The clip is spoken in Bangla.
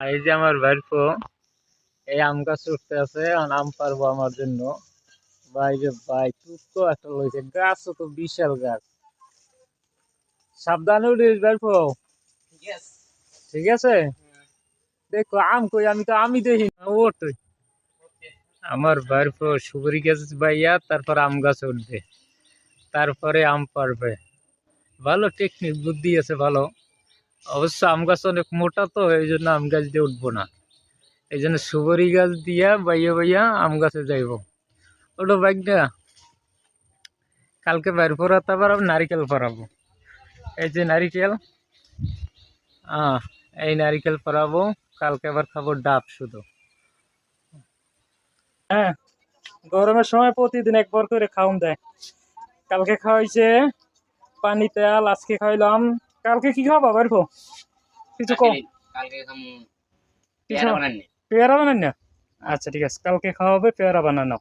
এই যে আমার ভাইপো এই আম গাছ উঠতে আছে আর আম পারবো আমার জন্য। ভাই রে ভাই টুকো একটা লইছে, গাছও তো বিশাল গাছ। সাবধানে উঠিস ভাইপো। ঠিক আছে, দেখো আম কই, আমি দেখি না, ও তুই আমার ভাইপো সুপারি গাছ বাইয়া তারপর আম গাছ উঠবে, তারপরে আম পারবে। ভালো টেকনিক, বুদ্ধি আছে ভালো। অবশ্য আম গাছ অনেক মোটা, তো এই জন্য আম গাছ দিয়ে উঠবো না। এই জন্য সুপারি গাছ দিয়া বাইয়া বাইয়া আম গাছে যাইব। ওটা বাইক না, কালকে বাইর পরাতে আবার আমি নারিকেল পরাবো। এই যে নারিকেল, আহ এই নারিকেল পরাবো। কালকে আবার খাবো ডাব শুধু। হ্যাঁ, গরমের সময় প্রতিদিন একবার করে খাওন দেয়। কালকে খাওয়াইছে পানি তেল, আজকে খাইলাম। কালকে কি খাওয়াবা বাইরবো কিছু কম? কিছু পেয়ারা বানান না? আচ্ছা ঠিক আছে, কালকে খাওয়াবে পেয়ারা বানানো।